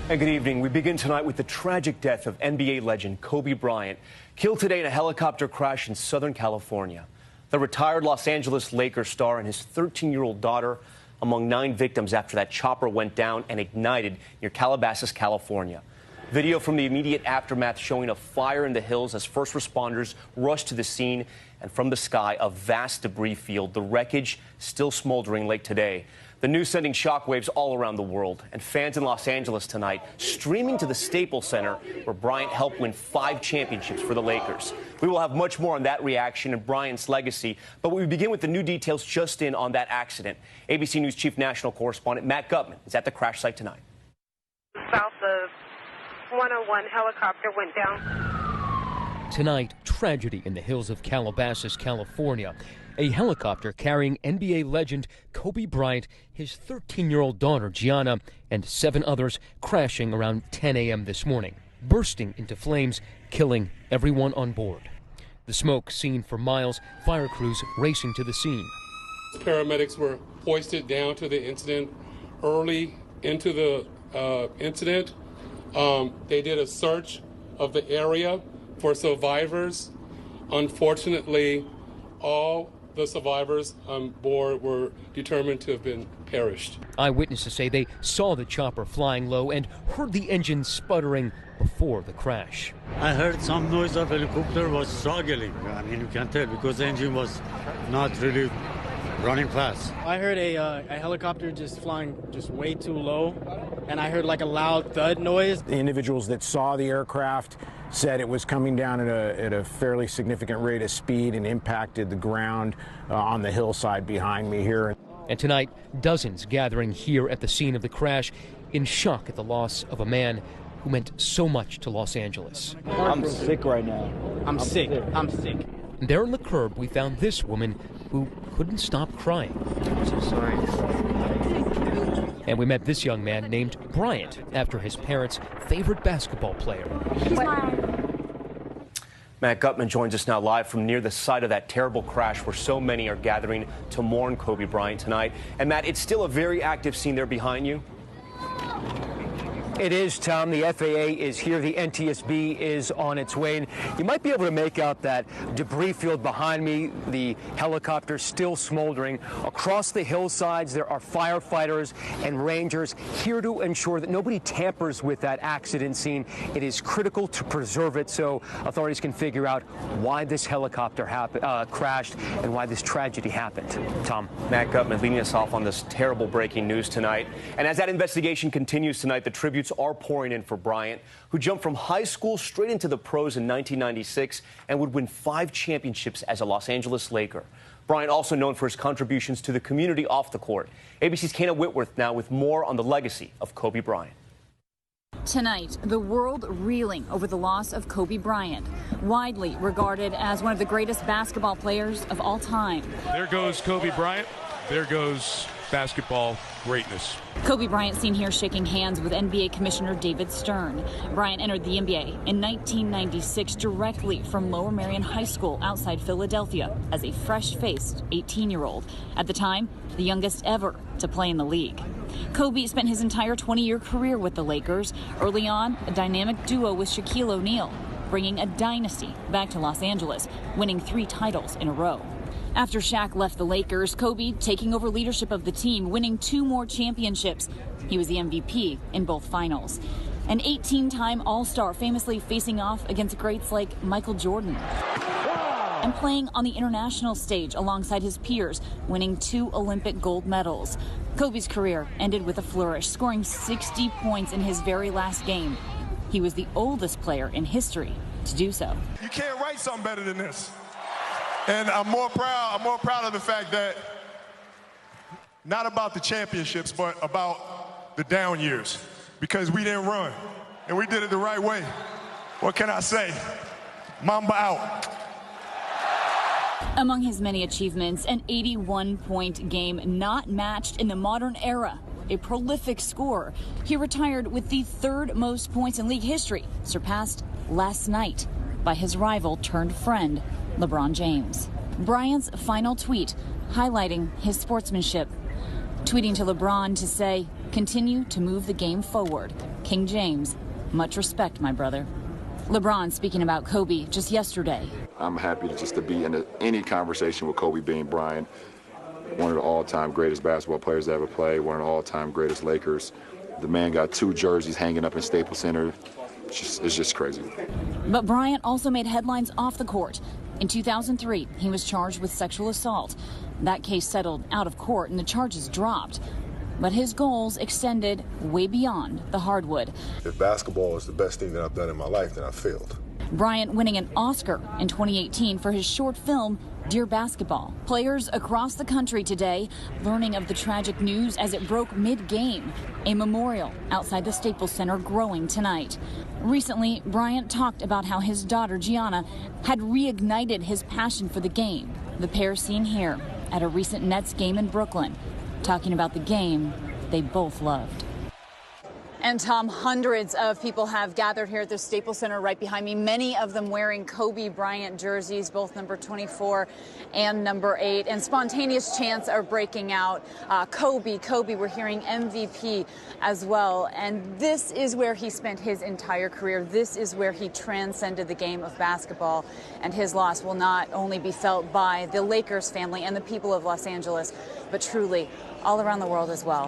And good evening. We begin tonight with the tragic death of NBA legend Kobe Bryant, killed today in a helicopter crash in Southern California. The retired Los Angeles Lakers star and his 13-year-old daughter among 9 victims after that chopper went down and ignited near Calabasas, California. Video from the immediate aftermath showing a fire in the hills as first responders rushed to the scene, and from the sky, a vast debris field, the wreckage still smoldering late today. The news sending shockwaves all around the world, and fans in Los Angeles tonight streaming to the Staples Center, where Bryant helped win 5 championships for the Lakers. We will have much more on that reaction and Bryant's legacy, but we begin with the new details just in on that accident. ABC News Chief National Correspondent Matt Gutman is at the crash site tonight. South of 101 helicopter went down. Tonight, tragedy in the hills of Calabasas, California. A helicopter carrying NBA legend Kobe Bryant, his 13-year-old daughter Gianna, and 7 others crashing around 10 a.m. this morning, bursting into flames, killing everyone on board. The smoke seen for miles, fire crews racing to the scene. Paramedics were hoisted down to the incident early into the incident. They did a search of the area for survivors. Unfortunately, all the survivors on board were determined to have been perished. Eyewitnesses say they saw the chopper flying low and heard the engine sputtering before the crash. I heard some noise of helicopter was struggling. I mean, you can tell because the engine was not really running fast. I heard a helicopter just flying just way too low, and I heard like a loud thud noise. The individuals that saw the aircraft said it was coming down at a fairly significant rate of speed and impacted the ground on the hillside behind me here. And tonight, dozens gathering here at the scene of the crash in shock at the loss of a man who meant so much to Los Angeles. I'm sick right now. I'm sick. There on the curb, we found this woman who couldn't stop crying. I'm so sorry. And we met this young man named Bryant after his parents' favorite basketball player. Matt Gutman joins us now live from near the site of that terrible crash where so many are gathering to mourn Kobe Bryant tonight. And Matt, it's still a very active scene there behind you. It is, Tom. The FAA is here. The NTSB is on its way. And you might be able to make out that debris field behind me, the helicopter still smoldering. Across the hillsides, there are firefighters and rangers here to ensure that nobody tampers with that accident scene. It is critical to preserve it so authorities can figure out why this helicopter crashed and why this tragedy happened. Tom. Matt Gutman leading us off on this terrible breaking news tonight. And as that investigation continues tonight, the tributes are pouring in for Bryant, who jumped from high school straight into the pros in 1996 and would win 5 championships as a Los Angeles Laker. Bryant also known for his contributions to the community off the court. ABC's Kana Whitworth now with more on the legacy of Kobe Bryant. Tonight, the world reeling over the loss of Kobe Bryant, widely regarded as one of the greatest basketball players of all time. There goes Kobe Bryant. There goes basketball greatness. Kobe Bryant seen here shaking hands with NBA Commissioner David Stern. Bryant entered the NBA in 1996 directly from Lower Merion High School outside Philadelphia as a fresh-faced 18-year-old. At the time, the youngest ever to play in the league. Kobe spent his entire 20-year career with the Lakers. Early on, a dynamic duo with Shaquille O'Neal, bringing a dynasty back to Los Angeles, winning 3 titles in a row. After Shaq left the Lakers, Kobe taking over leadership of the team, winning 2 more championships. He was the MVP in both finals. An 18-time All-Star, famously facing off against greats like Michael Jordan. And playing on the international stage alongside his peers, winning 2 Olympic gold medals. Kobe's career ended with a flourish, scoring 60 points in his very last game. He was the oldest player in history to do so. You can't write something better than this. And I'm more proud of the fact that not about the championships, but about the down years, because we didn't run and we did it the right way. What can I say? Mamba out. Among his many achievements, an 81-point game not matched in the modern era. A prolific scorer. He retired with the 3rd most points in league history, surpassed last night by his rival turned friend, LeBron James. Bryant's final tweet highlighting his sportsmanship, tweeting to LeBron to say, "Continue to move the game forward. King James, much respect, my brother. LeBron speaking about Kobe just yesterday. I'm happy to be in any conversation with Kobe Bryant, one of the all-time greatest basketball players to ever play, one of the all-time greatest Lakers. The man got 2 jerseys hanging up in Staples Center. It's just crazy. But Bryant also made headlines off the court. In 2003, he was charged with sexual assault. That case settled out of court and the charges dropped. But his goals extended way beyond the hardwood. If basketball is the best thing that I've done in my life, then I failed. Bryant winning an Oscar in 2018 for his short film, Dear Basketball. Players across the country today learning of the tragic news as it broke mid-game. A memorial outside the Staples Center growing tonight. Recently, Bryant talked about how his daughter, Gianna, had reignited his passion for the game. The pair seen here at a recent Nets game in Brooklyn, talking about the game they both loved. And Tom, hundreds of people have gathered here at the Staples Center right behind me, many of them wearing Kobe Bryant jerseys, both number 24 and number 8. And spontaneous chants are breaking out. Kobe, we're hearing MVP as well. And this is where he spent his entire career. This is where he transcended the game of basketball. And his loss will not only be felt by the Lakers family and the people of Los Angeles, but truly all around the world as well.